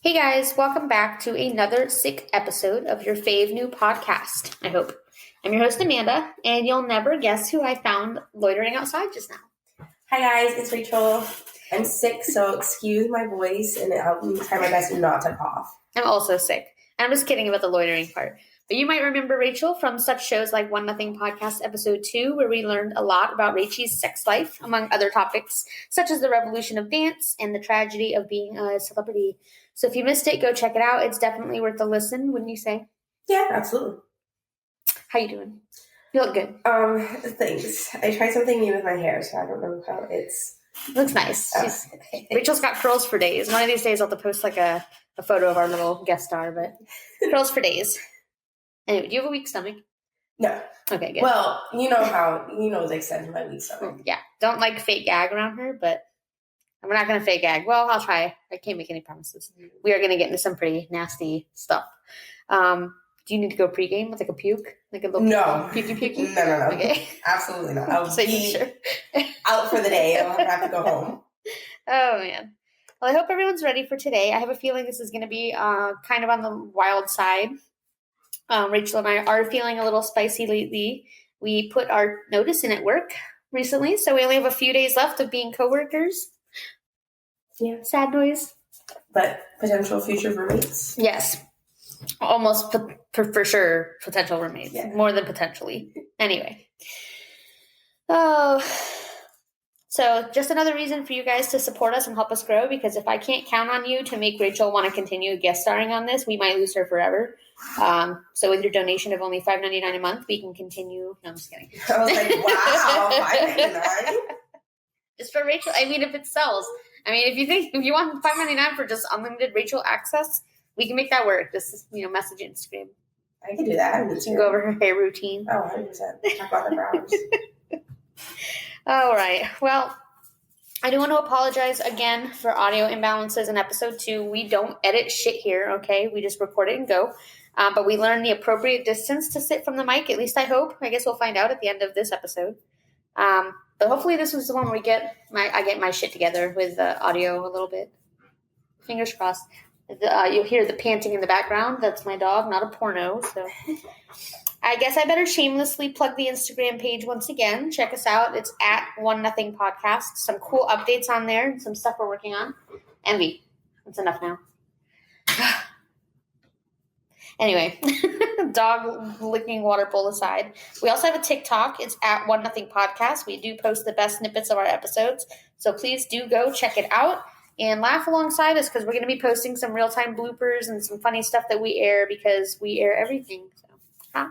Hey guys, welcome back to another sick episode of your fave new podcast, I hope. I'm your host Amanda, and you'll never guess who I found loitering outside just now. Hi guys, it's Rachel. I'm sick, so excuse my voice, and I'll try my best not to cough. I'm also sick. And I'm just kidding about the loitering part. But you might remember Rachel from such shows like One Nothing Podcast Episode 2, where we learned a lot about Rachel's sex life, among other topics, such as the revolution of dance and the tragedy of being a celebrity. So if you missed it, go check it out. It's definitely worth a listen, wouldn't you say? Yeah, absolutely. How you doing? You look good. Thanks. I tried something new with my hair, so I don't know how it's... It looks nice. Rachel's got curls for days. One of these days I'll have to post like a photo of our little guest star, but curls for days. Anyway, do you have a weak stomach? No. Okay, good. Well, you know the extent of my weak stomach. Yeah. Don't like fake gag around her, but we're not going to fake gag. Well, I'll try. I can't make any promises. We are going to get into some pretty nasty stuff. Do you need to go pregame with like a puke? Like a little pukey? No. Okay. Absolutely not. I'll be sure. out for the day. I'll have to go home. Oh, man. Well, I hope everyone's ready for today. I have a feeling this is going to be kind of on the wild side. Rachel and I are feeling a little spicy lately. We put our notice in at work recently, so we only have a few days left of being coworkers. Yeah. Sad noise. But potential future roommates? Yes. Almost for sure potential roommates. Yeah. More than potentially. Anyway. Oh. So just another reason for you guys to support us and help us grow, because if I can't count on you to make Rachel want to continue guest starring on this, we might lose her forever. So with your donation of only $5.99 a month, we can continue. No, I'm just kidding. I was like, wow, $5.99? Just for Rachel. I mean, if it sells. I mean, if you want $5.99 for just unlimited Rachel access, we can make that work. Just, message Instagram. I can do that. You can go over her hair routine. Oh, 100%. Talk about the brows. All right. Well, I do want to apologize again for audio imbalances in episode 2. We don't edit shit here, okay? We just record it and go. But we learned the appropriate distance to sit from the mic. At least I hope. I guess we'll find out at the end of this episode. But hopefully this was the one where I get my shit together with the audio a little bit. Fingers crossed. You'll hear the panting in the background. That's my dog, not a porno. So I guess I better shamelessly plug the Instagram page once again. Check us out. It's at One Nothing Podcast. Some cool updates on there and some stuff we're working on. Envy. That's enough now. Anyway, dog licking water bowl aside. We also have a TikTok. It's at One Nothing Podcast. We do post the best snippets of our episodes. So please do go check it out and laugh alongside us, because we're going to be posting some real-time bloopers and some funny stuff that we air, because we air everything. So,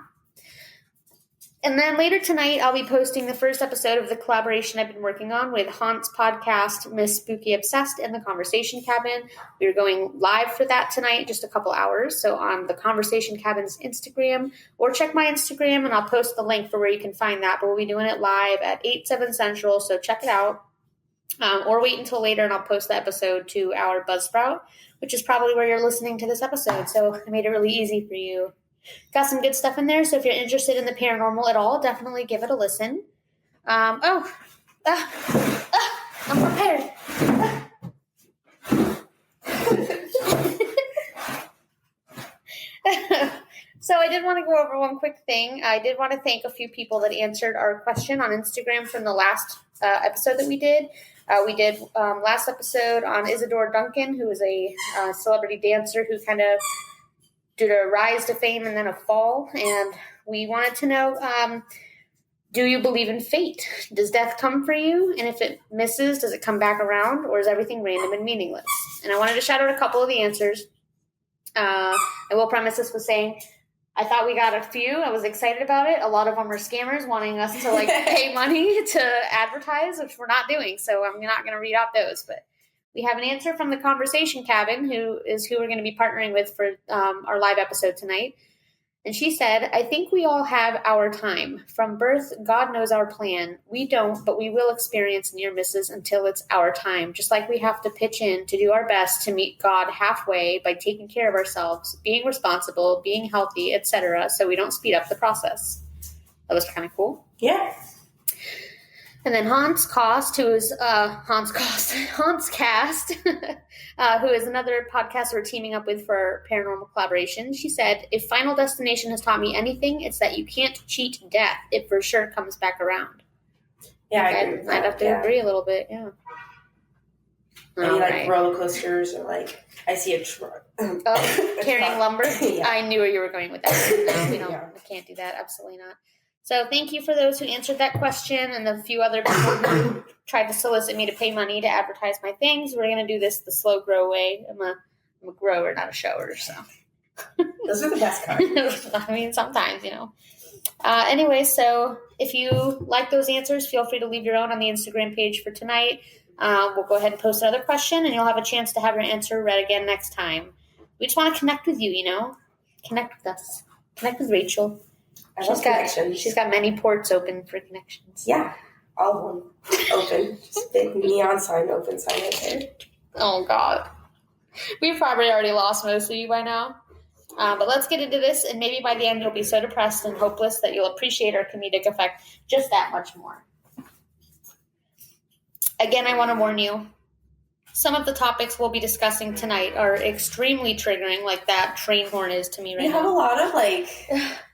And then later tonight, I'll be posting the first episode of the collaboration I've been working on with Haunt's podcast, Miss Spooky Obsessed, and The Conversation Cabin. We're going live for that tonight, just a couple hours. So on The Conversation Cabin's Instagram, or check my Instagram, and I'll post the link for where you can find that. But we'll be doing it live at 8/7 Central, so check it out. Or wait until later, and I'll post the episode to our Buzzsprout, which is probably where you're listening to this episode. So I made it really easy for you. Got some good stuff in there, so if you're interested in the paranormal at all, definitely give it a listen. I'm prepared. So I did want to go over one quick thing. I did want to thank a few people that answered our question on Instagram from the last episode that we did. We did last episode on Isadora Duncan, who is a celebrity dancer who kind of did a rise to fame and then a fall. And we wanted to know, do you believe in fate? Does death come for you? And if it misses, does it come back around? Or is everything random and meaningless? And I wanted to shout out a couple of the answers. I will premise this with saying, I thought we got a few. I was excited about it. A lot of them are scammers wanting us to pay money to advertise, which we're not doing. So I'm not going to read out those. But we have an answer from the Conversation Cabin, who we're going to be partnering with for our live episode tonight. And she said, I think we all have our time. From birth, God knows our plan. We don't, but we will experience near misses until it's our time. Just like we have to pitch in to do our best to meet God halfway by taking care of ourselves, being responsible, being healthy, etc., so we don't speed up the process. That was kind of cool. Yeah. And then Hans Cast, who is Hans Cast, who is another podcast we're teaming up with for paranormal collaboration. She said, "If Final Destination has taught me anything, it's that you can't cheat death. It for sure comes back around." Yeah, I agree with that. I'd have to agree a little bit. Yeah. Any like roller coasters or like I see a truck carrying lumber. Yeah. I knew where you were going with that. No, we don't. Yeah. We can't do that. Absolutely not. So thank you for those who answered that question and the few other people who tried to solicit me to pay money to advertise my things. We're going to do this the slow grow way. I'm a grower, not a shower. So those are the best kind. I mean, sometimes, Anyway, so if you like those answers, feel free to leave your own on the Instagram page for tonight. We'll go ahead and post another question, and you'll have a chance to have your answer read again next time. We just want to connect with you, Connect with us. Connect with Rachel. She's got many ports open for connections. Yeah, all of them open. Just big neon sign open sign right there. Oh, God. We've probably already lost most of you by now. But let's get into this, and maybe by the end you'll be so depressed and hopeless that you'll appreciate our comedic effect just that much more. Again, I want to warn you, some of the topics we'll be discussing tonight are extremely triggering, like that train horn is to me right now. You have a lot of,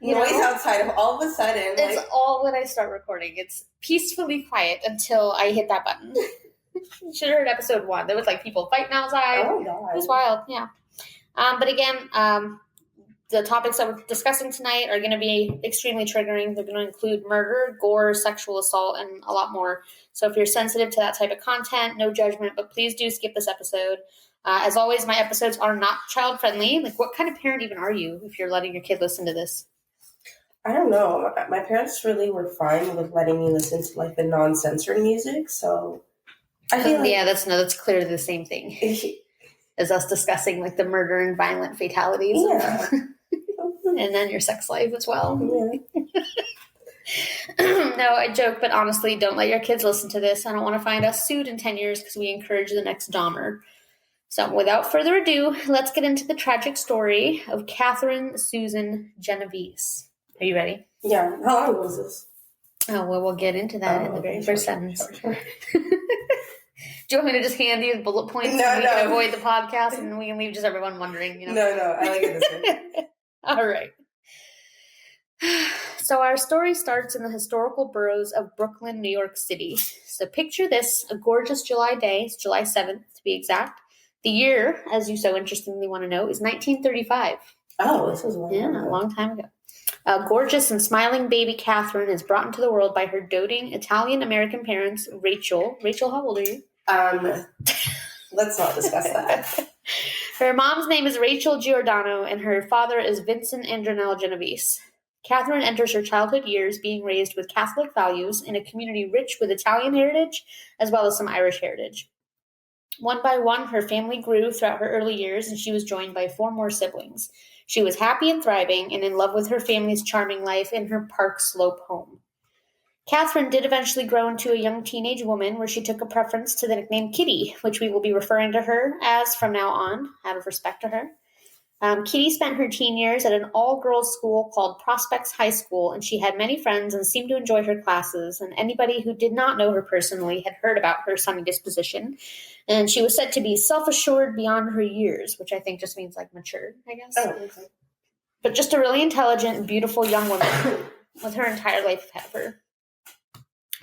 noise outside of all of a sudden. It's all when I start recording. It's peacefully quiet until I hit that button. You should have heard episode 1. There was, people fighting outside. Oh, God. It was wild, yeah. But again, the topics that we're discussing tonight are going to be extremely triggering. They're going to include murder, gore, sexual assault, and a lot more. So if you're sensitive to that type of content, no judgment, but please do skip this episode. As always, my episodes are not child-friendly. What kind of parent even are you if you're letting your kid listen to this? I don't know. My parents really were fine with letting me listen to, the non-censored music, so I feel yeah, that's clearly the same thing as us discussing, the murder and violent fatalities. Yeah. And then your sex life as well. Yeah. No, I joke, but honestly, don't let your kids listen to this. I don't want to find us sued in 10 years because we encourage the next Dahmer. So without further ado, let's get into the tragic story of Catherine Susan Genovese. Are you ready? Yeah. How long was this? Oh, well, we'll get into that in the very first sentence. Sure. Do you want me to just hand you the bullet points so we can avoid the podcast and we can leave just everyone wondering? No, I like it this way. All right. So our story starts in the historical boroughs of Brooklyn, New York City. So picture this, a gorgeous July day. It's July 7th to be exact. The year, as you so interestingly want to know, is 1935. Oh, this was a long time ago. A long time ago. Gorgeous and smiling baby Catherine is brought into the world by her doting Italian-American parents, Rachel. Rachel, how old are you? Let's not discuss that. Her mom's name is Rachel Giordano, and her father is Vincent Andronell Genovese. Catherine enters her childhood years being raised with Catholic values in a community rich with Italian heritage as well as some Irish heritage. One by one, her family grew throughout her early years, and she was joined by 4 more siblings. She was happy and thriving and in love with her family's charming life in her Park Slope home. Catherine did eventually grow into a young teenage woman where she took a preference to the nickname Kitty, which we will be referring to her as from now on, out of respect to her. Kitty spent her teen years at an all-girls school called Prospects High School, and she had many friends and seemed to enjoy her classes, and anybody who did not know her personally had heard about her sunny disposition. And she was said to be self-assured beyond her years, which I think just means mature, I guess. Oh, okay. But just a really intelligent, beautiful young woman with her entire life ahead of her.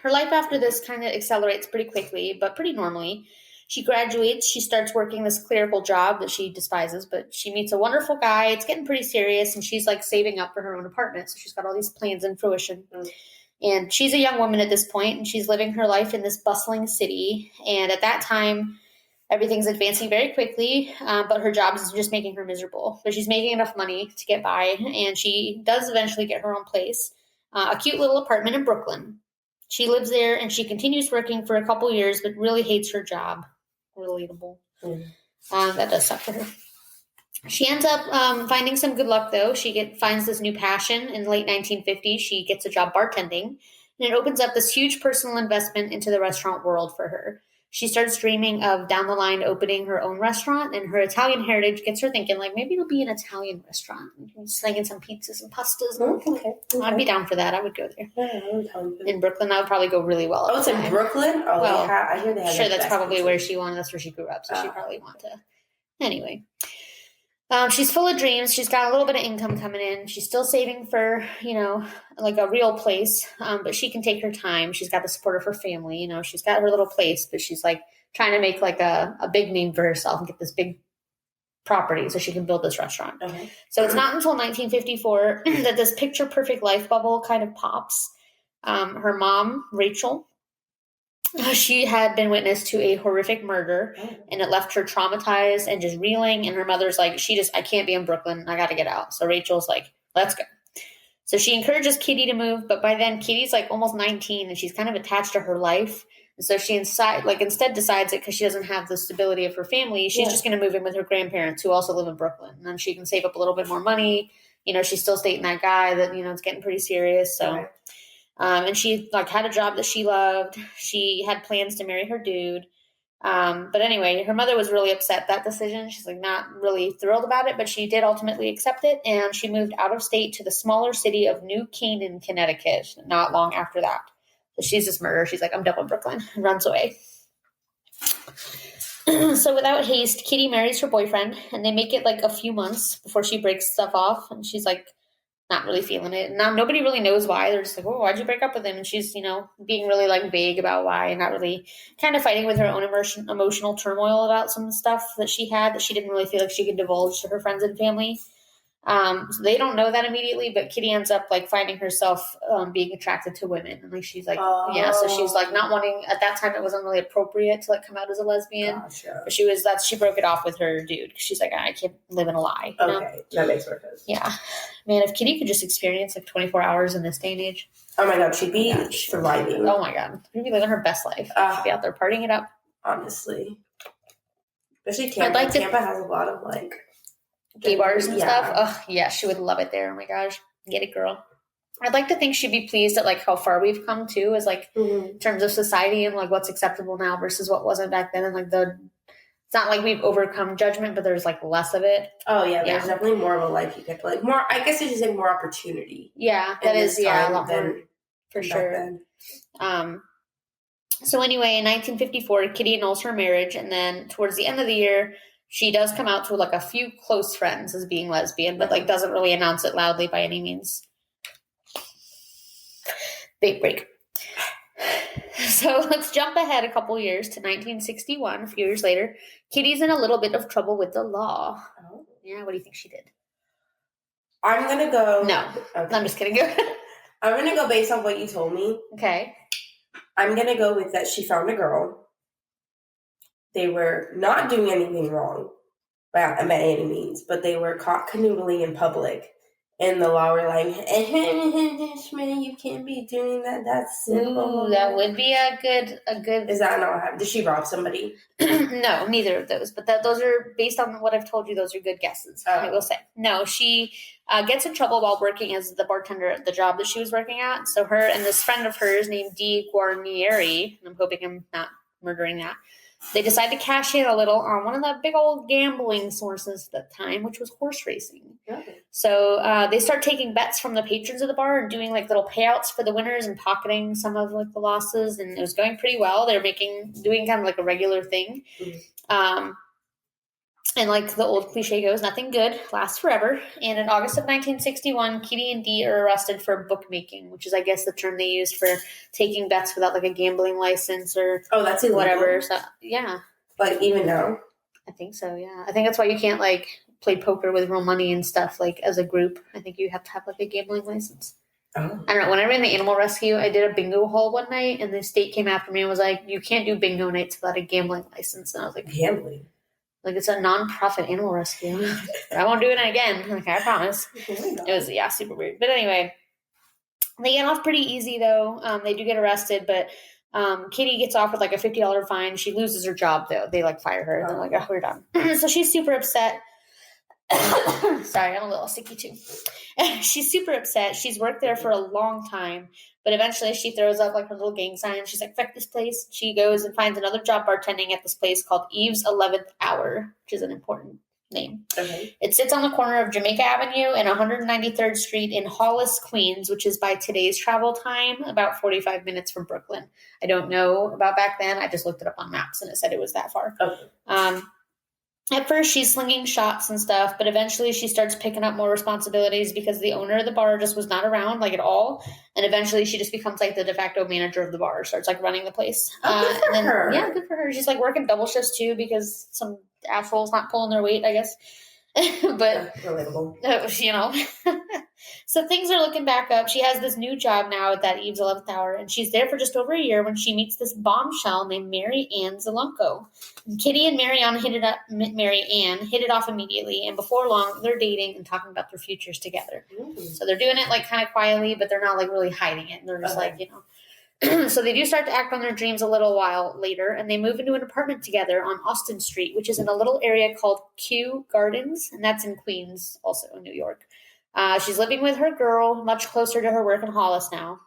Her life after this kind of accelerates pretty quickly, but pretty normally. She graduates, she starts working this clerical job that she despises, but she meets a wonderful guy. It's getting pretty serious, and she's saving up for her own apartment. So she's got all these plans in fruition. And she's a young woman at this point, and she's living her life in this bustling city. And at that time, everything's advancing very quickly, but her job is just making her miserable. But she's making enough money to get by, and she does eventually get her own place, a cute little apartment in Brooklyn. She lives there, and she continues working for a couple years, but really hates her job. Relatable. That does suck for her. She ends up finding some good luck, though. She finds this new passion. In the late 1950s, she gets a job bartending, and it opens up this huge personal investment into the restaurant world for her. she starts dreaming of down the line opening her own restaurant, and her Italian heritage gets her thinking, like, maybe it'll be an Italian restaurant. Slinging some pizzas and pastas. Okay. I'd be down for that. I would go there. Yeah, in Brooklyn, that would probably go really well. Oh, it's in Brooklyn? Oh, well, I hear they have sure, that's probably pizza. where she wanted. That's where she grew up, so she probably want to. Anyway. She's full of dreams. She's got a little bit of income coming in. She's still saving for, like a real place, but she can take her time. She's got the support of her family. She's got her little place, but she's like trying to make like a big name for herself and get this big property so she can build this restaurant. Okay. So it's not until 1954 that this picture perfect life bubble kind of pops. Her mom, Rachel, she had been witness to a horrific murder, and it left her traumatized and just reeling. And her mother's like, I can't be in Brooklyn. I got to get out. So Rachel's like, let's go. So she encourages Kitty to move, but by then Kitty's like almost 19 and she's kind of attached to her life. And so she instead decides it because she doesn't have the stability of her family. She's just going to move in with her grandparents who also live in Brooklyn. And then she can save up a little bit more money. She's still dating that guy that, it's getting pretty serious. So, and she had a job that she loved. She had plans to marry her dude. But anyway, her mother was really upset at that decision. She's not really thrilled about it, but she did ultimately accept it. And she moved out of state to the smaller city of New Canaan, Connecticut, not long after that. So she's this murderer. She's like, I'm done with Brooklyn, and runs away. So without haste, Kitty marries her boyfriend, and they make it a few months before she breaks stuff off. And she's not really feeling it. Now nobody really knows why. They're just like, oh, why'd you break up with him? And she's, being really vague about why, and not really kind of fighting with her own emotional turmoil about some stuff that she had that she didn't really feel like she could divulge to her friends and family. So they don't know that immediately, but Kitty ends up finding herself being attracted to women, and she's so she's not wanting at that time. It wasn't really appropriate to come out as a lesbian. Gotcha. But she broke it off with her dude. She's like, I can't live in a lie. Okay, that makes more sense. Yeah, man, if Kitty could just experience 24 hours in this day and age, oh my god, she'd be thriving. Oh my god, she'd be living her best life. She'd be out there partying it up. Honestly, especially Tampa. Tampa has a lot of gay bars and stuff. Oh, yeah, she would love it there. Oh my gosh. Get it, girl. I'd like to think she'd be pleased at how far we've come too, as in terms of society and what's acceptable now versus what wasn't back then. And it's not like we've overcome judgment, but there's less of it. Oh yeah, there's definitely more of a life you get to more. I guess you should say more opportunity. Yeah, that is a lot more for sure. So anyway, in 1954, Kitty annuls her marriage, and then towards the end of the year, she does come out to a few close friends as being lesbian, but doesn't really announce it loudly by any means. Big break. So let's jump ahead a couple years to 1961. A few years later, Kitty's in a little bit of trouble with the law. Oh. Yeah, what do you think she did? I'm gonna go. No, okay. I'm just kidding. Go. I'm gonna go based on what you told me. Okay. I'm gonna go with that. She found a girl. They were not doing anything wrong by any means, but they were caught canoodling in public. And the law were like, you can't be doing that. That's simple. Ooh, that would be a good. Is that not what happened? Did she rob somebody? No, neither of those. But those are, based on what I've told you, those are good guesses. I will say. No, she gets in trouble while working as the bartender at the job that she was working at. So her and this friend of hers named Dee Guarnieri, and I'm hoping I'm not murdering that, they decide to cash in a little on one of the big old gambling sources at the time, which was horse racing. Okay. So they start taking bets from the patrons of the bar and doing little payouts for the winners and pocketing some of the losses. And it was going pretty well. They were doing kind of a regular thing. Mm-hmm. And the old cliche goes, nothing good lasts forever. And in August of 1961, Kitty and Dee are arrested for bookmaking, which is, I guess, the term they used for taking bets without a gambling license or that's illegal. Whatever. So yeah, even now. I think so. Yeah, I think that's why you can't play poker with real money and stuff as a group. I think you have to have a gambling license. Oh. I don't know. When I ran the animal rescue, I did a bingo hall one night, and the state came after me and was like, "You can't do bingo nights without a gambling license." And I was like, "Gambling." It's a non-profit animal rescue. I won't do it again. I promise. It was, super weird. But anyway, they get off pretty easy, though. They do get arrested, but Kitty gets off with a $50 fine. She loses her job, though. They fire her. And they're like, oh, we're done. So she's super upset. Sorry, I'm a little sicky too. She's super upset. She's worked there for a long time, but eventually she throws up like her little gang sign. She's like, "Fuck this place." She goes and finds another job bartending at this place called Eve's 11th Hour, which is an important name. Okay. It sits on the corner of Jamaica Avenue and 193rd Street in Hollis, Queens, which is by today's travel time about 45 minutes from Brooklyn. I don't know about back then. I just looked it up on maps and it said it was that far. Okay. At first, she's slinging shots and stuff, but eventually she starts picking up more responsibilities because the owner of the bar just was not around, like, at all. And eventually she just becomes, like, the de facto manager of the bar, starts, like, running the place. Good for her. Yeah, good for her. She's, like, working double shifts, too, because some asshole's not pulling their weight, I guess. But, relatable. You know. So things are looking back up. She has this new job now at that Eve's 11th Hour, and she's there for just over a year when she meets this bombshell named Mary Ann Zalunko. Kitty and Mary Ann hit it off immediately, and before long, they're dating and talking about their futures together. Mm-hmm. So they're doing it, like, kind of quietly, but they're not, like, really hiding it. They're just, like, you know. So they do start to act on their dreams a little while later, and they move into an apartment together on Austin Street, which is in a little area called Kew Gardens, and that's in Queens, also in New York. She's living with her girl, much closer to her work in Hollis now.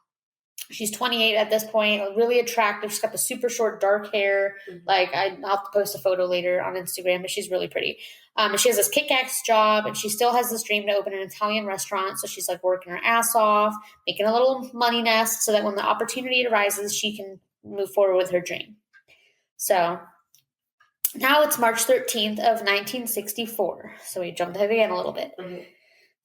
She's 28 at this point, really attractive. She's got the super short dark hair. Mm-hmm. Like, I'll have to post a photo later on Instagram, but she's really pretty. And she has this kick-ass job, and she still has this dream to open an Italian restaurant. So she's, like, working her ass off, making a little money nest so that when the opportunity arises, she can move forward with her dream. So now it's March 13th of 1964. So we jumped ahead again a little bit. Mm-hmm.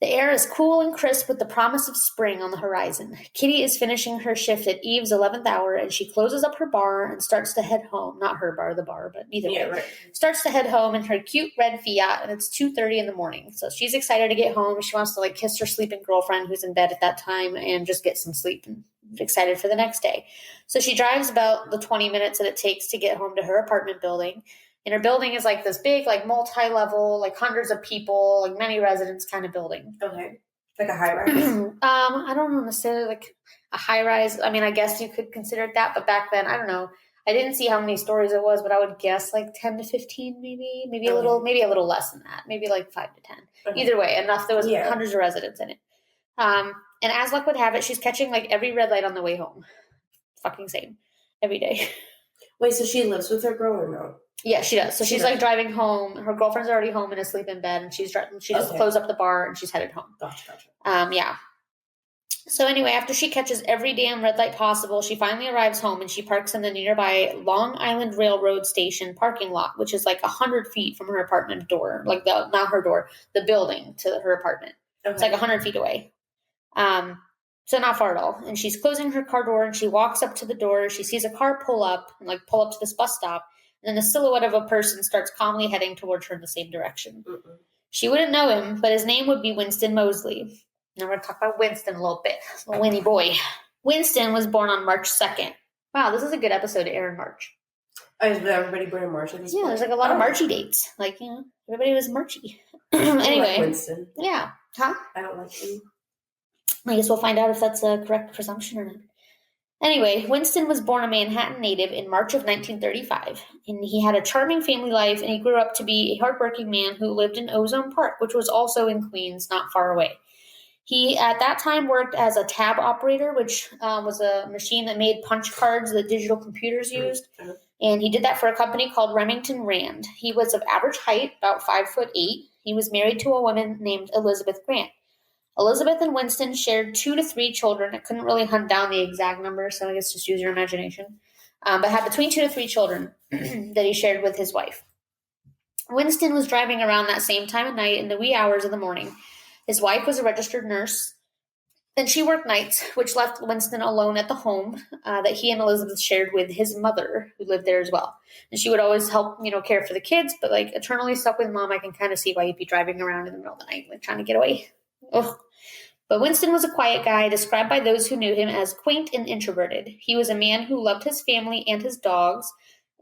The air is cool and crisp with the promise of spring on the horizon. Kitty is finishing her shift at Eve's 11th Hour, and she closes up her bar and starts to head home. Not her bar, the bar, but either way. Right. Starts to head home in her cute red Fiat, and it's 2:30 in the morning. So she's excited to get home. She wants to, like, kiss her sleeping girlfriend who's in bed at that time and just get some sleep and excited for the next day. So she drives about the 20 minutes that it takes to get home to her apartment building. And her building is, like, this big, like, multi-level, like, hundreds of people, like, many residents kind of building. Okay. Like a high-rise? I don't know necessarily, like, a high-rise. I mean, I guess you could consider it that, but back then, I don't know. I didn't see how many stories it was, but I would guess, like, 10 to 15 maybe. Maybe a little less than that. Maybe, like, 5 to 10. Okay. Either way, enough. There was hundreds of residents in it. And as luck would have it, she's catching, like, every red light on the way home. Fucking same. Every day. Wait, so she lives with her girl or no? Yeah, she does. So she's like driving home. Her girlfriend's already home and asleep in bed, and she just closed up the bar and she's headed home. Gotcha. Yeah. So anyway, after she catches every damn red light possible, she finally arrives home and she parks in the nearby Long Island Railroad Station parking lot, which is like 100 feet from her apartment door. Like, not her door, the building to her apartment. Okay. It's like 100 feet away. So not far at all. And she's closing her car door and she walks up to the door. She sees a car pull up to this bus stop. And then the silhouette of a person starts calmly heading towards her in the same direction. Mm-mm. She wouldn't know him, but his name would be Winston Mosley. Now we're going to talk about Winston a little bit. Little Winnie boy. Winston was born on March 2nd. Wow, this is a good episode to air in March. Is everybody born in March at this point? There's like a lot of Marchy dates. Like, everybody was Marchy. Anyway. I like Winston. Yeah. Huh? I don't like him. I guess we'll find out if that's a correct presumption or not. Anyway, Winston was born a Manhattan native in March of 1935, and he had a charming family life, and he grew up to be a hardworking man who lived in Ozone Park, which was also in Queens, not far away. He, at that time, worked as a tab operator, which was a machine that made punch cards that digital computers used, and he did that for a company called Remington Rand. He was of average height, about 5'8". He was married to a woman named Elizabeth Grant. Elizabeth and Winston shared 2 to 3 children. I couldn't really hunt down the exact number, so I guess just use your imagination. But had between 2 to 3 children that he shared with his wife. Winston was driving around that same time of night in the wee hours of the morning. His wife was a registered nurse, and she worked nights, which left Winston alone at the home that he and Elizabeth shared with his mother, who lived there as well. And she would always help, care for the kids, but like eternally stuck with mom. I can kind of see why he'd be driving around in the middle of the night, like trying to get away. Ugh. But Winston was a quiet guy, described by those who knew him as quaint and introverted. He was a man who loved his family and his dogs,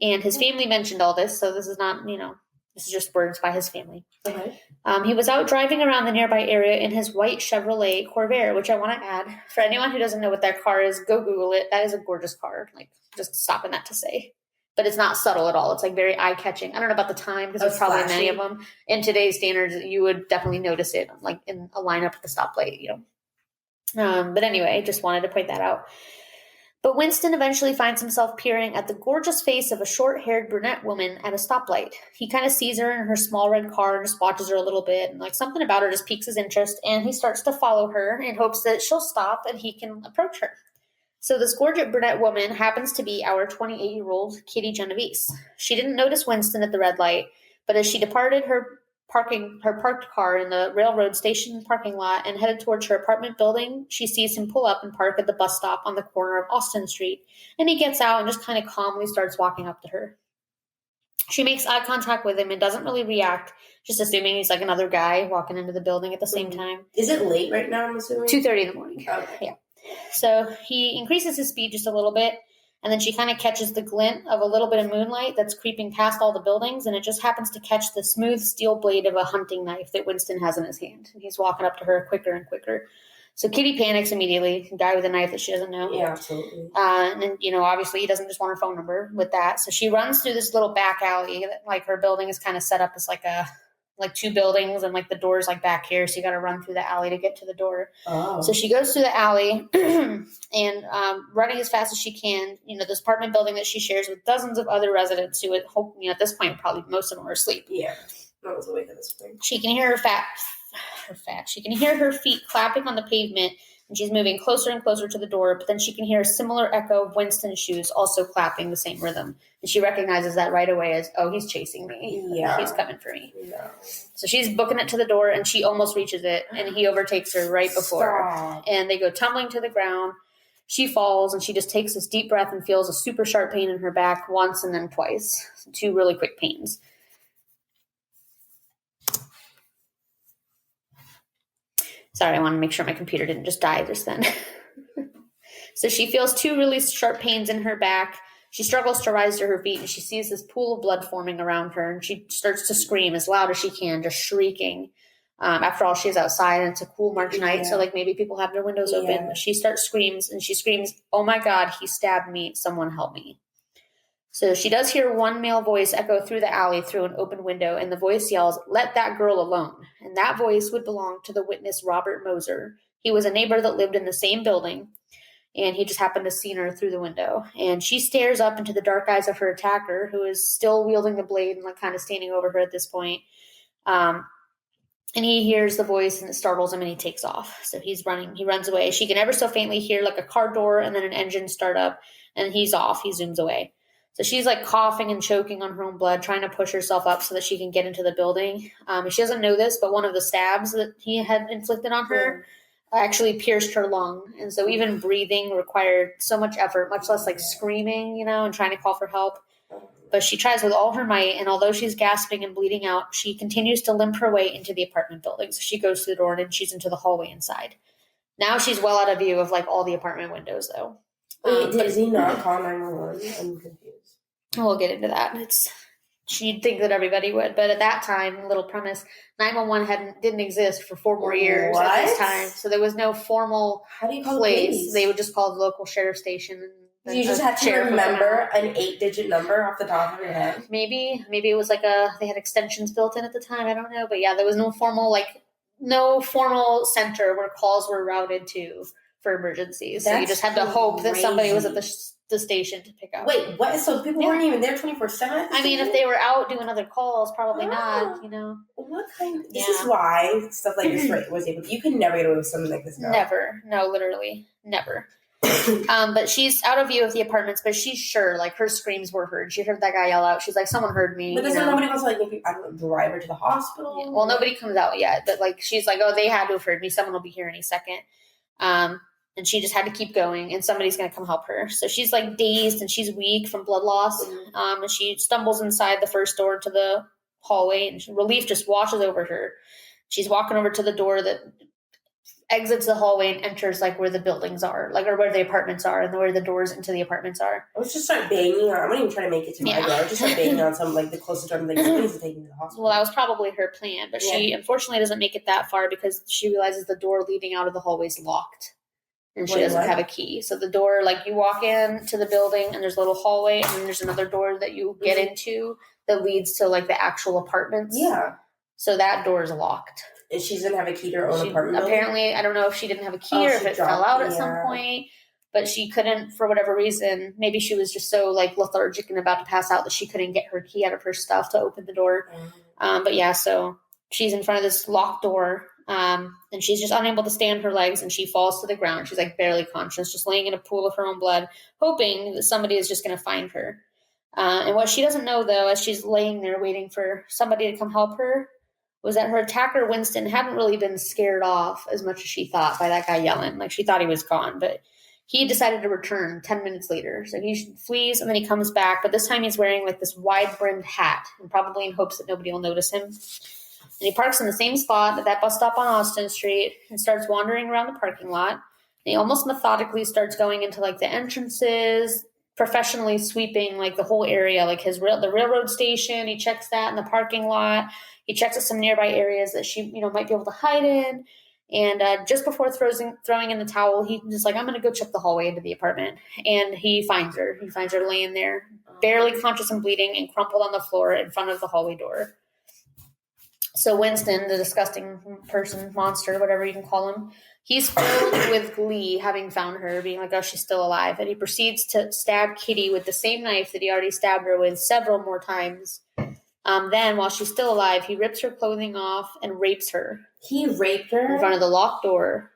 and his family mentioned all this, so this is not, this is just words by his family. Okay. He was out driving around the nearby area in his white Chevrolet Corvair, which I want to add. For anyone who doesn't know what that car is, go Google it. That is a gorgeous car. Like, just stopping that to say. but it's not subtle at all. It's like very eye-catching. I don't know about the time because there's probably many of them. In today's standards, you would definitely notice it like in a lineup at the stoplight, you know. But anyway, just wanted to point that out. But Winston eventually finds himself peering at the gorgeous face of a short-haired brunette woman at a stoplight. He kind of sees her in her small red car and just watches her a little bit, and like something about her just piques his interest, and he starts to follow her in hopes that she'll stop and he can approach her. So this gorgeous brunette woman happens to be our 28-year-old Kitty Genovese. She didn't notice Winston at the red light, but as she departed her parked car in the railroad station parking lot and headed towards her apartment building, she sees him pull up and park at the bus stop on the corner of Austin Street, and he gets out and just kind of calmly starts walking up to her. She makes eye contact with him and doesn't really react, just assuming he's like another guy walking into the building at the same time. Is it late right now, I'm assuming? 2:30 in the morning. Okay. Yeah. So he increases his speed just a little bit, and then she kind of catches the glint of a little bit of moonlight that's creeping past all the buildings, and it just happens to catch the smooth steel blade of a hunting knife that Winston has in his hand. And he's walking up to her quicker and quicker. So Kitty panics immediately, a guy with a knife that she doesn't know. Yeah, absolutely. And then, you know, obviously he doesn't just want her phone number with that. So she runs through this little back alley. Like her building is kind of set up as like two buildings, and like the door's like back here, so you got to run through the alley to get to the door. Oh. So she goes through the alley and running as fast as she can. You know, this apartment building that she shares with dozens of other residents who, at this point, probably most of them are asleep. Yeah, I was awake at this point. She can hear She can hear her feet clapping on the pavement, and she's moving closer and closer to the door. But then she can hear a similar echo of Winston's shoes also clapping the same rhythm. And she recognizes that right away as, oh, he's chasing me. Yeah. He's coming for me. No. So she's booking it to the door, and she almost reaches it, and he overtakes her right before. Stop. And they go tumbling to the ground. She falls, and she just takes this deep breath and feels a super sharp pain in her back once and then twice. So 2 really quick pains. Sorry, I want to make sure my computer didn't just die just then. So she feels 2 really sharp pains in her back. She struggles to rise to her feet, and she sees this pool of blood forming around her, and she starts to scream as loud as she can, just shrieking. After all, she's outside, and it's a cool March night, so like maybe people have their windows open. But she screams, "Oh my God, he stabbed me. Someone help me." So she does hear one male voice echo through the alley through an open window, and the voice yells, "Let that girl alone." And that voice would belong to the witness, Robert Moser. He was a neighbor that lived in the same building, and he just happened to see her through the window. And she stares up into the dark eyes of her attacker, who is still wielding the blade and like kind of standing over her at this point. And he hears the voice, and it startles him, and he takes off. So he's running. He runs away. She can ever so faintly hear like a car door and then an engine start up, and he's off. He zooms away. So she's like coughing and choking on her own blood, trying to push herself up so that she can get into the building. She doesn't know this, but one of the stabs that he had inflicted on her actually pierced her lung. And so even breathing required so much effort, much less like screaming, and trying to call for help. But she tries with all her might, and although she's gasping and bleeding out, she continues to limp her way into the apartment building. So she goes to the door, and then she's into the hallway inside. Now she's well out of view of like all the apartment windows, though. Wait, does he not call 911? I'm confused. We'll get into that. She'd think that everybody would, but at that time, little premise, 911 didn't exist for 4 more years at this time, so there was no formal How do you call place. police? They would just call the local sheriff station. And you just have to remember an 8-digit number off the top of your head. Maybe it was like they had extensions built in at the time. I don't know, but yeah, there was no formal center where calls were routed to for emergencies. So you just had to hope that somebody was at the station to pick up. Wait, what? So people weren't even there 24/7? I mean, if they were out doing other calls, probably not, What kind of... This is why stuff like this was able to... You can never get away with something like this now. Never. No, literally. Never. But she's out of view of the apartments, but she's sure, like, her screams were heard. She heard that guy yell out. She's like, someone heard me. But doesn't nobody else, like, maybe, I don't know, drive her to the hospital? Yeah. Well, nobody comes out yet, but, like, she's like, oh, they had to have heard me. Someone will be here any second. And she just had to keep going, and somebody's going to come help her. So she's, like, dazed, and she's weak from blood loss. And she stumbles inside the first door to the hallway, and relief just washes over her. She's walking over to the door that exits the hallway and enters, like, where the buildings are, like, or where the apartments are, and where the doors into the apartments are. I was just start banging on. I'm not even trying to make it to my door. I was just start banging on some, like, the closest door. I'm like, somebody's taking me to the hospital. Well, that was probably her plan, but she unfortunately doesn't make it that far because she realizes the door leading out of the hallway is locked. and she doesn't have a key. So the door, like you walk in to the building and there's a little hallway and then there's another door that you get into that leads to like the actual apartments. Yeah. So that door is locked. And she doesn't have a key to her own apartment? Apparently, I don't know if she didn't have a key or if it fell out at some point, but she couldn't, for whatever reason. Maybe she was just so like lethargic and about to pass out that she couldn't get her key out of her stuff to open the door. But yeah, so she's in front of this locked door. And she's just unable to stand her legs and she falls to the ground. She's like barely conscious, just laying in a pool of her own blood, hoping that somebody is just going to find her. And what she doesn't know, though, as she's laying there waiting for somebody to come help her, was that her attacker, Winston, hadn't really been scared off as much as she thought by that guy yelling. Like, she thought he was gone, but he decided to return 10 minutes later. So he flees and then he comes back, but this time he's wearing like this wide-brimmed hat, and probably in hopes that nobody will notice him. And he parks in the same spot at that bus stop on Austin Street and starts wandering around the parking lot. And he almost methodically starts going into like the entrances, professionally sweeping like the whole area, like the railroad station. He checks that in the parking lot. He checks at some nearby areas that she, might be able to hide in. And just before throwing in the towel, he's just like, I'm going to go check the hallway into the apartment. And he finds her. He finds her laying there, barely conscious and bleeding, and crumpled on the floor in front of the hallway door. So Winston, the disgusting monster, whatever you can call him, he's filled with glee having found her, being like, oh, she's still alive. And he proceeds to stab Kitty with the same knife that he already stabbed her with several more times. Then, while she's still alive, he rips her clothing off and rapes her. He raped her? In front of the locked door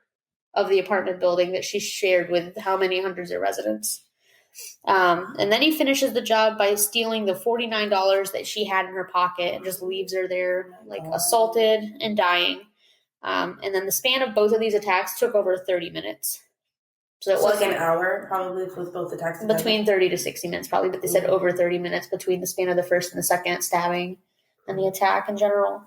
of the apartment building that she shared with how many hundreds of residents. And then he finishes the job by stealing the $49 that she had in her pocket and just leaves her there, like, assaulted and dying. And then the span of both of these attacks took over 30 minutes. So it was like an hour, probably, with both attacks. Between 30 to 60 minutes, probably. But they said over 30 minutes between the span of the first and the second stabbing and the attack in general.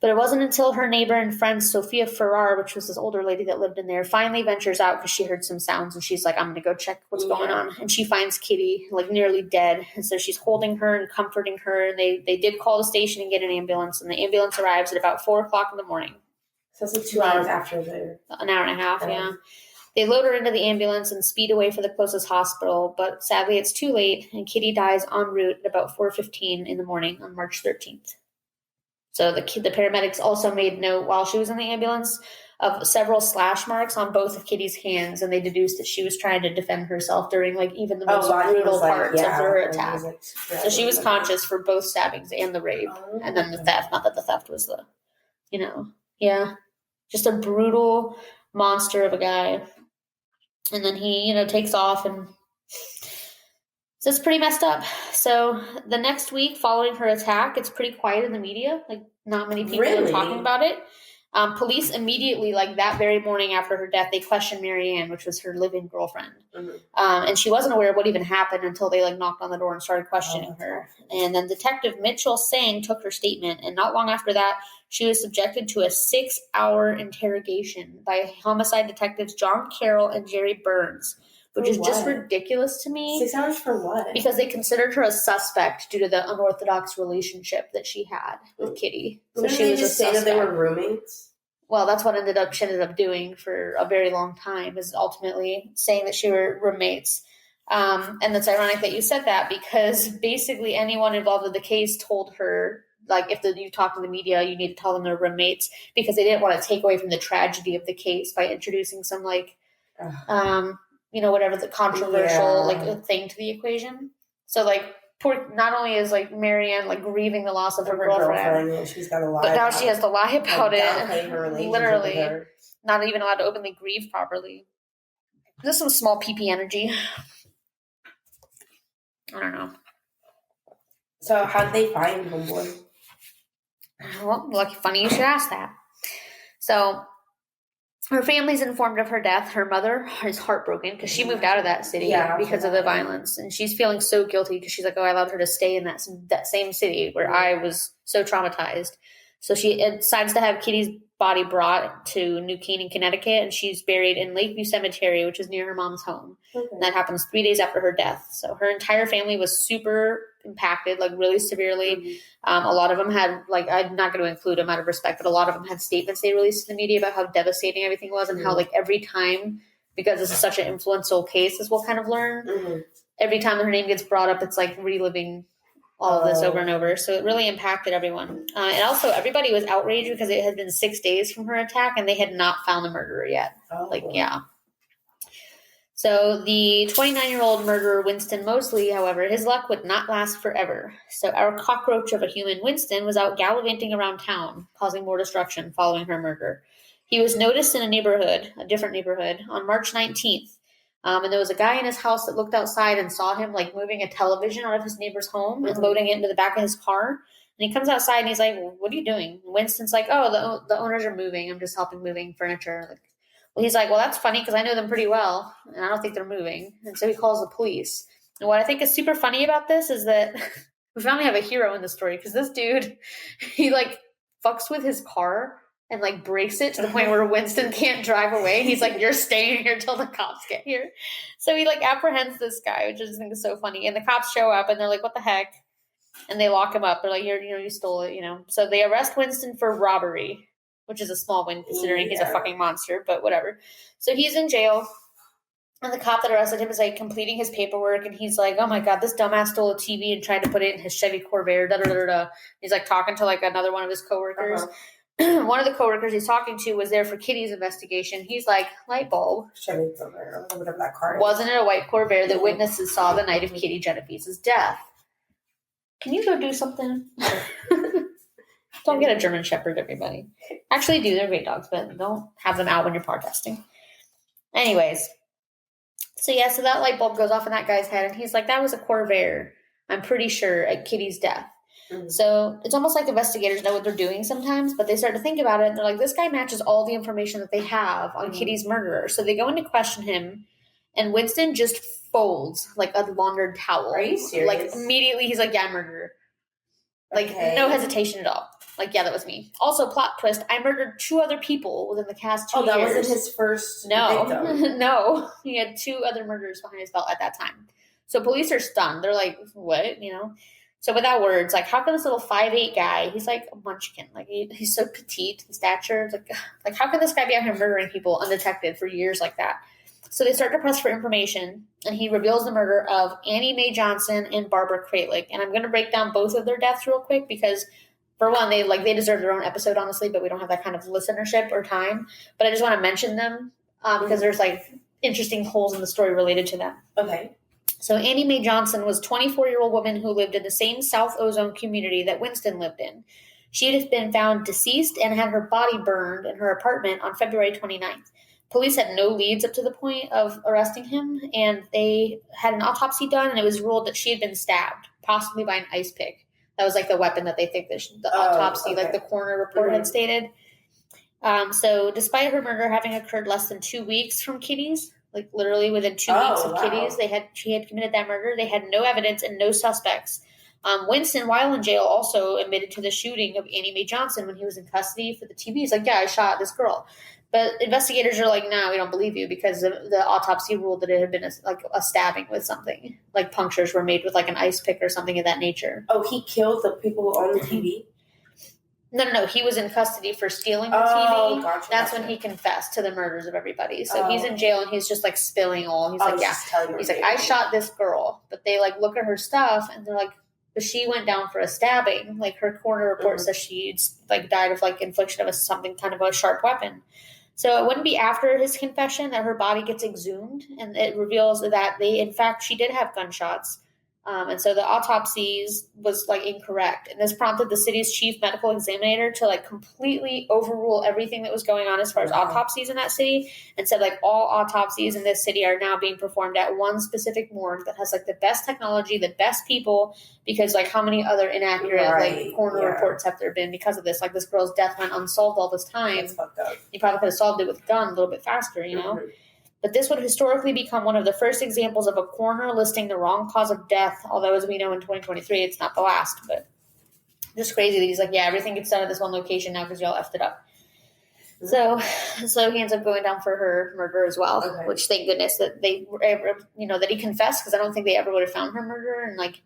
But it wasn't until her neighbor and friend, Sophia Farrar, which was this older lady that lived in there, finally ventures out because she heard some sounds. And she's like, I'm going to go check what's going on. And she finds Kitty, like, nearly dead. And so she's holding her and comforting her. And they did call the station and get an ambulance. And the ambulance arrives at about 4 o'clock in the morning. So it's like 2 hours after an hour and a half, yeah. They load her into the ambulance and speed away for the closest hospital, but sadly it's too late, and Kitty dies en route at about 4:15 in the morning on March 13th. So the paramedics also made note while she was in the ambulance of several slash marks on both of Kitty's hands, and they deduced that she was trying to defend herself during like even the most brutal parts of her attack. So she was conscious for both stabbings and the rape, and then the theft. Not that the theft was just a brutal monster of a guy. And then he, takes off, and so it's pretty messed up. So the next week following her attack, it's pretty quiet in the media. Like, not many people are talking about it. Police immediately, like that very morning after her death, they questioned Marianne, which was her living girlfriend. And she wasn't aware of what even happened until they knocked on the door and started questioning her. And then Detective Mitchell Sang took her statement, and not long after that, she was subjected to a 6-hour interrogation by homicide detectives John Carroll and Jerry Burns, which is just ridiculous to me. 6 hours for what? Because they considered her a suspect due to the unorthodox relationship that she had with Kitty. So she was just say that they were roommates? Well, that's what she ended up doing for a very long time, is ultimately saying that she were roommates. And it's ironic that you said that, because basically anyone involved in the case told her, like, if you talk to the media, you need to tell them they're roommates, because they didn't want to take away from the tragedy of the case by introducing some whatever the controversial thing to the equation. So not only is Marianne grieving the loss of her girlfriend, she's got to lie, but now she has to lie about it. Literally, not even allowed to openly grieve properly. There's some small PP energy. I don't know. So how'd they find Homeboy? Well, funny you should ask that. So her family's informed of her death. Her mother is heartbroken because she moved out of that city because of the violence. And she's feeling so guilty because she's like, oh, I allowed her to stay in that same city where I was so traumatized. So she decides to have Kitty's body brought to New Canaan, Connecticut, and she's buried in Lakeview Cemetery, which is near her mom's home. Okay. And that happens 3 days after her death. So her entire family was super impacted, really severely. Mm-hmm. A lot of them had, I'm not going to include them out of respect, but a lot of them had statements they released to the media about how devastating everything was, and how every time because this is such an influential case, as we'll kind of learn. Mm-hmm. Every time her name gets brought up, it's like reliving all of this over and over. So it really impacted everyone. And also, everybody was outraged because it had been 6 days from her attack, and they had not found the murderer yet. Yeah. So the 29-year-old murderer, Winston Mosley, however, his luck would not last forever. So our cockroach of a human, Winston, was out gallivanting around town, causing more destruction following her murder. He was noticed in a different neighborhood, on March 19th. And there was a guy in his house that looked outside and saw him like moving a television out of his neighbor's home and loading it into the back of his car. And he comes outside and he's like, well, "What are you doing?" And Winston's like, "Oh, the owners are moving. I'm just helping moving furniture." Well, he's like, "Well, that's funny because I know them pretty well, and I don't think they're moving." And so he calls the police. And what I think is super funny about this is that we finally have a hero in the story, because this dude, he like fucks with his car and like breaks it to the point where Winston can't drive away. He's like, "You're staying here till the cops get here." So he like apprehends this guy, which I just think is so funny. And the cops show up and they're like, "What the heck?" And they lock him up. They're like, you stole it, So they arrest Winston for robbery, which is a small win considering he's a fucking monster, but whatever. So he's in jail, and the cop that arrested him is like completing his paperwork, and he's like, "Oh my God, this dumbass stole a TV and tried to put it in his Chevy Corvair, da da da da." He's like talking to like another one of his coworkers. One of the coworkers he's talking to was there for Kitty's investigation. He's like, "Light bulb. Chevy Corvair, whatever that car is. Wasn't it a white Corvair that witnesses saw the night of Kitty Genovese's death?" Can you go do something? Don't get a German Shepherd, everybody. Actually do. They're great dogs, but don't have them out when you're podcasting. Anyways. So that light bulb goes off in that guy's head, and he's like, "That was a Corvair, I'm pretty sure, at Kitty's death." Mm-hmm. So it's almost like investigators know what they're doing sometimes, but they start to think about it, and they're like, this guy matches all the information that they have on Kitty's murderer. So they go in to question him, and Winston just folds like a laundered towel. Are you serious? Like, immediately, he's like, "Yeah, murderer." Like, no hesitation at all. Like, "Yeah, that was me." Also, plot twist, I murdered 2 other people within the past 2 years. Oh, that wasn't his first victim? No. He had 2 other murders behind his belt at that time. So police are stunned. They're like, "What?" So without words, like, how can this little 5'8" guy, he's like a munchkin. Like, he's so petite in stature. Like, how can this guy be out here murdering people undetected for years like that? So they start to press for information, and he reveals the murder of Annie Mae Johnson and Barbara Kralik. And I'm going to break down both of their deaths real quick because, for one, they deserve their own episode, honestly, but we don't have that kind of listenership or time. But I just want to mention them because there's like interesting holes in the story related to them. Okay. So Annie Mae Johnson was a 24-year-old woman who lived in the same South Ozone community that Winston lived in. She had been found deceased and had her body burned in her apartment on February 29th. Police had no leads up to the point of arresting him, and they had an autopsy done, and it was ruled that she had been stabbed, possibly by an ice pick. That was like the weapon that they think the autopsy, like the coroner report had stated. So despite her murder having occurred less than 2 weeks from Kitty's, like literally within 2 weeks of Kitty's, she had committed that murder. They had no evidence and no suspects. Winston, while in jail, also admitted to the shooting of Annie Mae Johnson when he was in custody for the TV. He's like, "Yeah, I shot this girl." But investigators are like, "No, we don't believe you," because the autopsy ruled that it had been a stabbing with something. Like punctures were made with like an ice pick or something of that nature. Oh, he killed the people on the TV? No. He was in custody for stealing the TV. Gotcha, That's when he confessed to the murders of everybody. So he's in jail and he's just like spilling all. He's like, "Yeah." He's like, "I shot this girl." But they like look at her stuff and they're like, "But she went down for a stabbing." Like her coroner report says she like died of like infliction of something kind of a sharp weapon. So it wouldn't be after his confession that her body gets exhumed, and it reveals that she did have gunshots. And so the autopsies was like incorrect. And this prompted the city's chief medical examiner to like completely overrule everything that was going on as far as autopsies in that city, and said like all autopsies in this city are now being performed at one specific morgue that has like the best technology, the best people, because like how many other inaccurate like coroner reports have there been because of this? Like this girl's death went unsolved all this time. That's fucked up. You probably could have solved it with a gun a little bit faster, know? But this would historically become one of the first examples of a coroner listing the wrong cause of death, although as we know in 2023, it's not the last. But just crazy that he's like, "Yeah, everything gets done at this one location now because y'all effed it up." So he ends up going down for her murder as well, which thank goodness that they were ever, that he confessed, because I don't think they ever would have found her murderer, and like,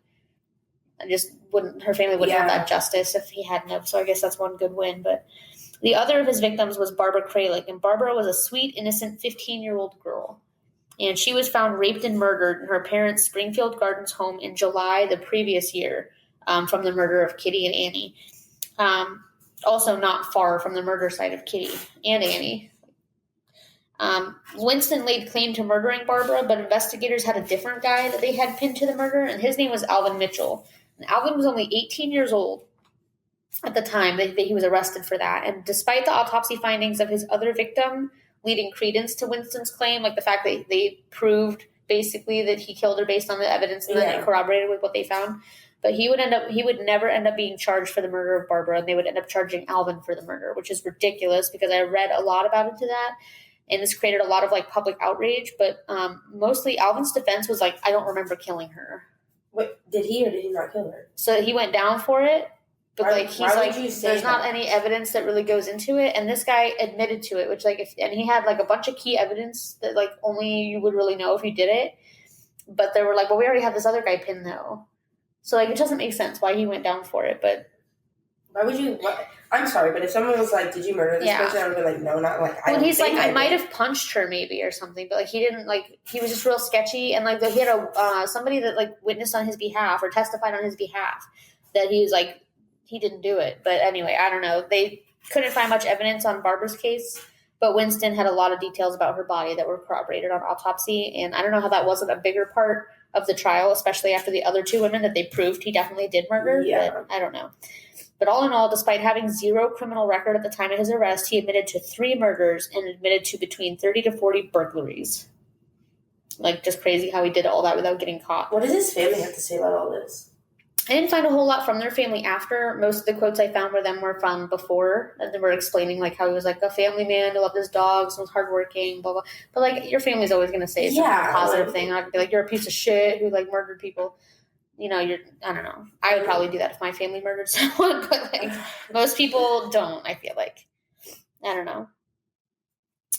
her family wouldn't have that justice if he hadn't have. So I guess that's one good win. But The other of his victims was Barbara Kralik, and Barbara was a sweet, innocent 15-year-old girl. And she was found raped and murdered in her parents' Springfield Gardens home in July the previous year from the murder of Kitty and Annie. Also not far from the murder site of Kitty and Annie. Winston laid claim to murdering Barbara, but investigators had a different guy that they had pinned to the murder, and his name was Alvin Mitchell. And Alvin was only 18 years old at the time that he was arrested for that. And despite the autopsy findings of his other victim leading credence to Winston's claim, like the fact that they proved basically that he killed her based on the evidence and then it corroborated with what they found, but he would never end up being charged for the murder of Barbara, and they would end up charging Alvin for the murder, which is ridiculous because I read a lot about into that. And this created a lot of like public outrage, but mostly Alvin's defense was like, I don't remember killing her. Wait, did he or did he not kill her? So he went down for it, but like he's like, there's not that? any evidence that really goes into it, and this guy admitted to it, which like and he had like a bunch of key evidence that like only you would really know if you did it. But they were like, well, we already have this other guy pinned though, so like it doesn't make sense why he went down for it, but. Why would you? I'm sorry, but if someone was like, "Did you murder this person?" I would be like, "No, not like." Well, he's like, I might have punched her, maybe or something, but like he didn't. Like he was just real sketchy, and like he had somebody that like witnessed on his behalf or testified on his behalf that he was like he didn't do it. But anyway, I don't know. They couldn't find much evidence on Barbara's case, but Winston had a lot of details about her body that were corroborated on autopsy, and I don't know how that wasn't a bigger part of the trial, especially after the other two women that they proved he definitely did murder. Yeah, but I don't know. But all in all, despite having zero criminal record at the time of his arrest, he admitted to 3 murders and admitted to between 30 to 40 burglaries. Like, just crazy how he did all that without getting caught. What does his family have to say about all this? I didn't find a whole lot from their family after. Most of the quotes I found were from before. And they were explaining, like, how he was, like, a family man who loved his dogs and was hardworking, blah, blah. But, like, your family's always going to say some positive thing. Not going to be like, you're a piece of shit who, like, murdered people. You know, I don't know. I would probably do that if my family murdered someone, but like most people don't, I feel like. I don't know.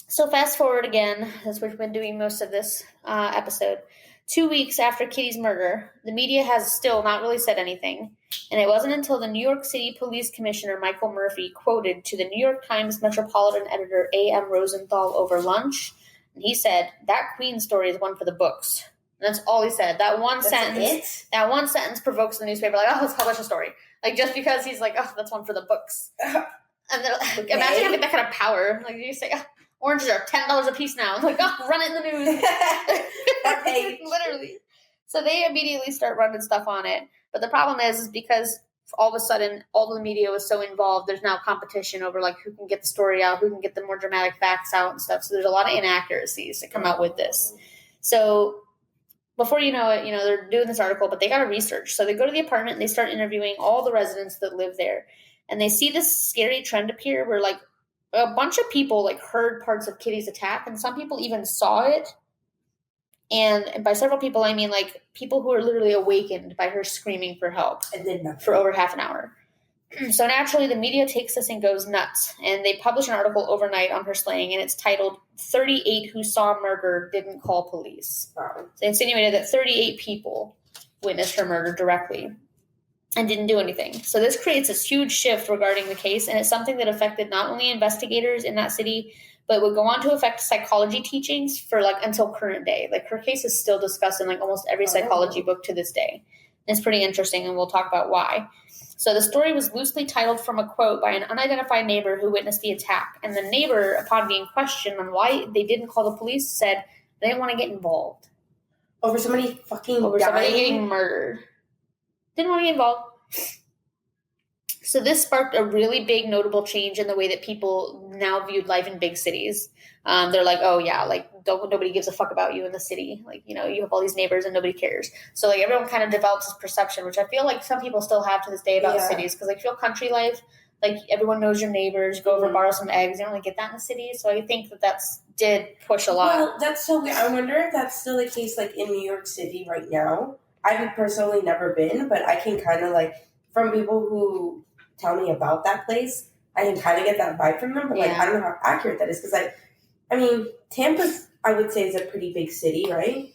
So fast forward again, as we've been doing most of this episode. 2 weeks after Kitty's murder, the media has still not really said anything. And it wasn't until the New York City Police Commissioner Michael Murphy quoted to the New York Times Metropolitan editor A.M. Rosenthal over lunch. And he said, "That Queen story is one for the books." And that's all he said. That one sentence provokes the newspaper, like, oh, let's publish a story. Like, just because he's like, oh, that's one for the books. And then, like, imagine having that kind of power. Like, you say, oh, oranges are $10 a piece now. I'm like, oh, run it in the news. Literally. So they immediately start running stuff on it. But the problem is because all of a sudden, all the media was so involved, there's now competition over, like, who can get the story out, who can get the more dramatic facts out and stuff. So there's a lot of inaccuracies that come out with this. So before you know it, they're doing this article, but they got to research. So they go to the apartment and they start interviewing all the residents that live there. And they see this scary trend appear where, like, a bunch of people, like, heard parts of Kitty's attack, and some people even saw it. And by several people, I mean, like, people who are literally awakened by her screaming for help for over half an hour. So naturally, the media takes this and goes nuts. And they publish an article overnight on her slaying, and it's titled, 38 Who Saw Murder Didn't Call Police. Wow. So they insinuated that 38 people witnessed her murder directly and didn't do anything. So this creates this huge shift regarding the case, and it's something that affected not only investigators in that city, but would go on to affect psychology teachings for, like, until current day. Like, her case is still discussed in, like, almost every psychology book to this day. And it's pretty interesting, and we'll talk about why. So the story was loosely titled from a quote by an unidentified neighbor who witnessed the attack. And the neighbor, upon being questioned on why they didn't call the police, said they didn't want to get involved. Over somebody getting murdered. Didn't want to get involved. So this sparked a really big notable change in the way that people now viewed life in big cities. They're like, oh yeah, like nobody gives a fuck about you in the city. Like, you have all these neighbors and nobody cares. So like everyone kind of develops this perception, which I feel like some people still have to this day about cities. Cause like feel country life, like everyone knows your neighbors, go over and borrow some eggs. You don't really get that in the city. So I think that did push a lot. Well, that's so weird. I wonder if that's still the case like in New York City right now. I've personally never been, but I can kind of like, from people who tell me about that place, I can kind of get that vibe from them. But like, I don't know how accurate that is. Cause like, I mean, Tampa, I would say, is a pretty big city, right?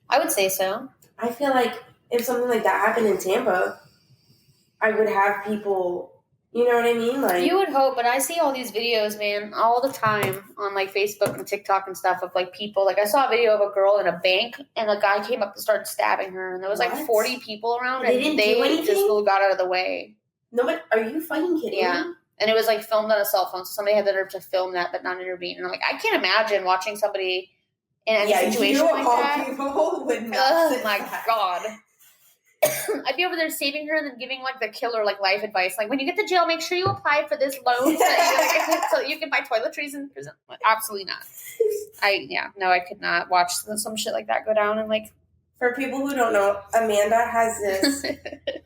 I would say so. I feel like if something like that happened in Tampa, I would have people You know what I mean? Like, you would hope, but I see all these videos, man, all the time on like Facebook and TikTok and stuff of like people. Like I saw a video of a girl in a bank, and a guy came up and started stabbing her, and there was like 40 people around, They and didn't they do anything? just got out of the way. No, but are you fucking kidding Yeah. me? And it was like filmed on a cell phone, so somebody had the nerve to film that but not intervene. And I'm like, I can't imagine watching somebody in a situation like that. People would not Oh my god. I'd be over there saving her and then giving like the killer like life advice. Like when you get to jail, make sure you apply for this loan so you can buy toiletries in prison. Absolutely not. I could not watch some shit like that go down. And like, for people who don't know, Amanda has this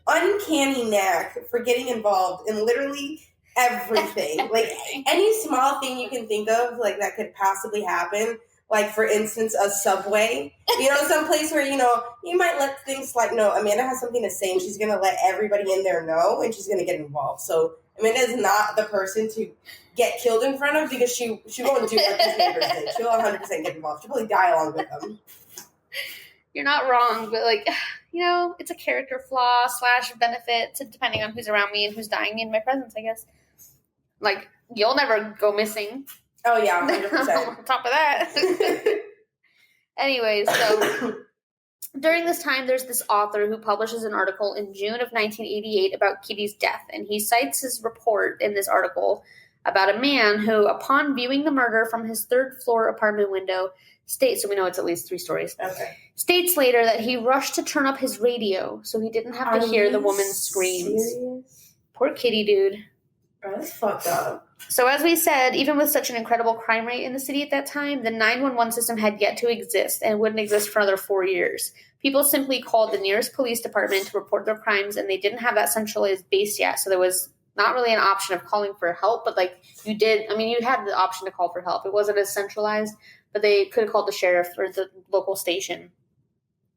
uncanny knack for getting involved in literally everything. Like any small thing you can think of, like that could possibly happen. Like, for instance, a subway. You know, some place where, you know, you might let things slide. No, Amanda has something to say, and she's going to let everybody in there know, and she's going to get involved. So, Amanda is not the person to get killed in front of because she won't do what his neighbors did. She'll 100% get involved. She'll probably die along with them. You're not wrong, but, like, you know, it's a character flaw / benefit depending on who's around me and who's dying in my presence, I guess. Like, you'll never go missing. Oh, yeah, 100%. On top of that. Anyways, so during this time, there's this author who publishes an article in June of 1988 about Kitty's death, and he cites his report in this article about a man who, upon viewing the murder from his third-floor apartment window, states, so we know it's at least 3 stories, states later that he rushed to turn up his radio so he didn't have to hear the woman's screams. Serious? Poor Kitty, dude. Oh, that's fucked up. So as we said, even with such an incredible crime rate in the city at that time, the 911 system had yet to exist and wouldn't exist for another 4 years. People simply called the nearest police department to report their crimes, and they didn't have that centralized base yet, so there was not really an option of calling for help, but like you had the option to call for help. It wasn't as centralized, but they could have called the sheriff or the local station.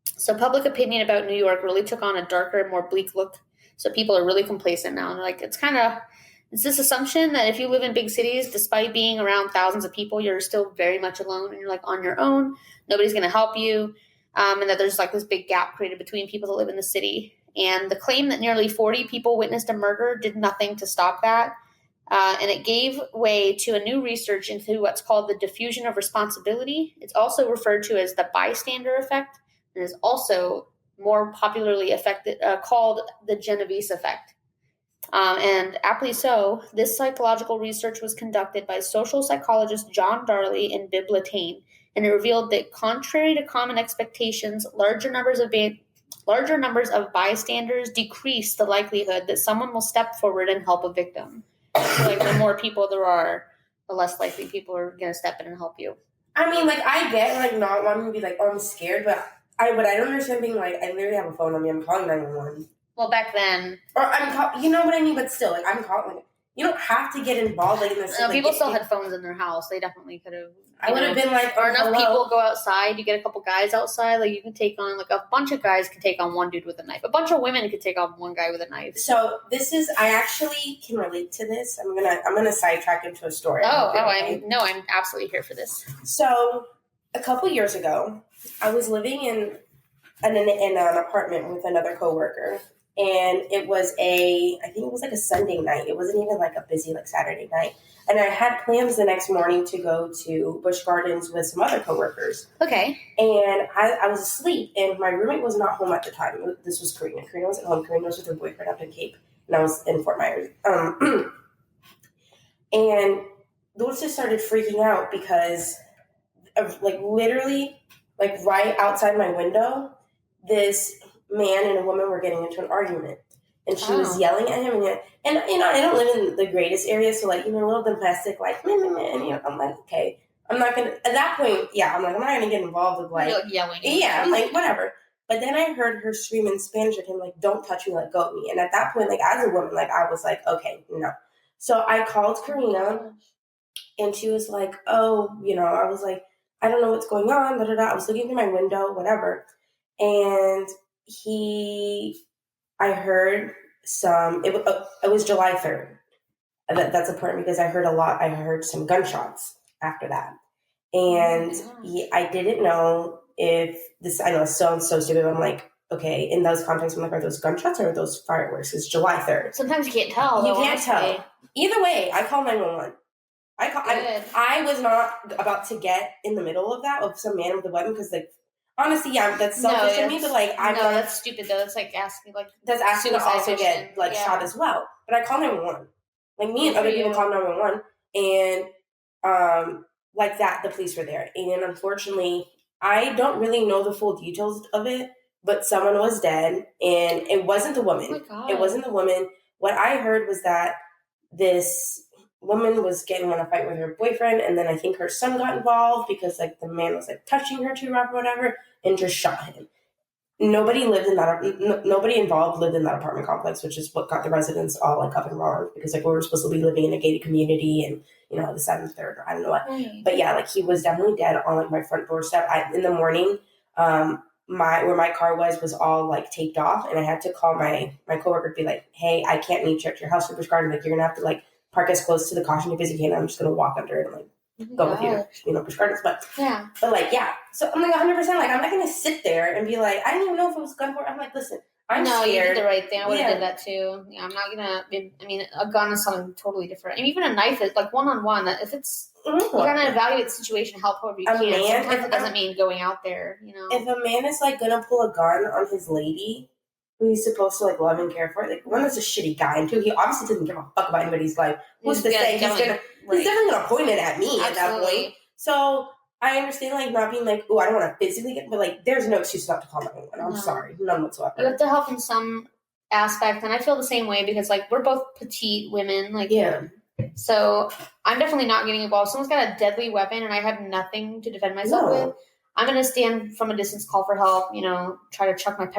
So public opinion about New York really took on a darker and more bleak look. So people are really complacent now. And they're like, it's this assumption that if you live in big cities, despite being around thousands of people, you're still very much alone and you're like on your own. Nobody's going to help you. And that there's like this big gap created between people that live in the city. And the claim that nearly 40 people witnessed a murder did nothing to stop that. And it gave way to a new research into what's called the diffusion of responsibility. It's also referred to as the bystander effect, and is also more popularly called the Genovese effect. And aptly so, this psychological research was conducted by social psychologist John Darley and Bibb Latane, and it revealed that contrary to common expectations, larger numbers of bystanders decrease the likelihood that someone will step forward and help a victim. So, like, the more people there are, the less likely people are going to step in and help you. I mean, like, I get, like, not wanting to be like, oh, I'm scared, but I don't understand being like, I literally have a phone on me, I'm calling 911. Well, back then. Or you know what I mean? But still, like, I'm calling. You don't have to get involved, like, in this. No, like, people still had phones in their house. They definitely could have. I would have been like, or enough people go outside. You get a couple guys outside. Like, you can take on, like, a bunch of guys can take on one dude with a knife. A bunch of women could take on one guy with a knife. So I actually can relate to this. I'm gonna sidetrack into a story. I'm absolutely here for this. So a couple years ago, I was living in an apartment with another coworker. And it was I think it was like a Sunday night. It wasn't even like a busy like Saturday night. And I had plans the next morning to go to Busch Gardens with some other coworkers. Okay. And I was asleep, and my roommate was not home at the time. This was Karina. Karina was at home. Karina was with her boyfriend up in Cape, and I was in Fort Myers. And Dulce started freaking out because of, like, literally, like, right outside my window, this man and a woman were getting into an argument, and she was yelling at him, and you know, I don't live in the greatest area, so, like, you know, a little domestic, like, and, you know, I'm like, okay, I'm not gonna, at that point, yeah, I'm like, I'm not gonna get involved with, like, yelling, yeah, I'm like, whatever. But then I heard her scream in Spanish at him, like, don't touch me, let go of me. And at that point, like, as a woman, like, I was like, okay, no. So I called Karina, and she was like, oh, you know, I was like, I don't know what's going on, I was looking through my window, whatever, and I heard it was July 3rd. That's important because I heard some gunshots after that. And I didn't know if this, I know it sounds so stupid, but I'm like, okay, in those contexts, I'm like, are those gunshots or are those fireworks? It's July 3rd. Sometimes you can't tell. You though, can't honestly. tell. Either way, I call 911. I was not about to get in the middle of that with some man with a weapon because, like, honestly, yeah, that's selfish of me, but, like, that's stupid, though. That's, like, asking, like, that's asking to also get, like, shot as well. But I call 911. Like, me and other people call 911, and, like that, the police were there. And, unfortunately, I don't really know the full details of it, but someone was dead, and it wasn't the woman. Oh, my God. It wasn't the woman. What I heard was that this woman was getting in a fight with her boyfriend, and then I think her son got involved because, like, the man was, like, touching her too rough or whatever, and just shot him. Nobody involved lived in that apartment complex, which is what got the residents all, like, up in arms because, like, we were supposed to be living in a gated community and, you know, the 7th, 3rd, or I don't know what. Right. But yeah, like, he was definitely dead on, like, my front doorstep. In the morning, where my car was all, like, taped off, and I had to call my coworker to be like, hey, I can't meet you at your house for Busch Gardens. Like, you're gonna have to, like, park as close to the caution tape as you can. I'm just gonna walk under it and, like, go with you know, Busch Gardens. But like, yeah. So I'm like 100%. Like, I'm not gonna sit there and be like, I didn't even know if it was gun for. I'm like, listen, I'm scared. You did the right thing. I would have did that too. Yeah, I'm not gonna. I mean, a gun is something totally different, and even a knife is like one-on-one. If it's you're gonna evaluate the situation, help however you can. Sometimes it doesn't mean going out there. You know, if a man is, like, gonna pull a gun on his lady, who he's supposed to, like, love and care for, like, one is a shitty guy, and two, he obviously doesn't give a fuck about anybody's life. Who's to say he's definitely gonna point it at me at that point. So I understand, like, not being like, oh, I don't want to physically get, but, like, there's no excuse not to call 911. I'm sorry, none whatsoever. You have to help in some aspect, and I feel the same way because, like, we're both petite women, like, so I'm definitely not getting involved. Someone's got a deadly weapon, and I have nothing to defend myself with. I'm gonna stand from a distance, call for help. You know, try to chuck my pepper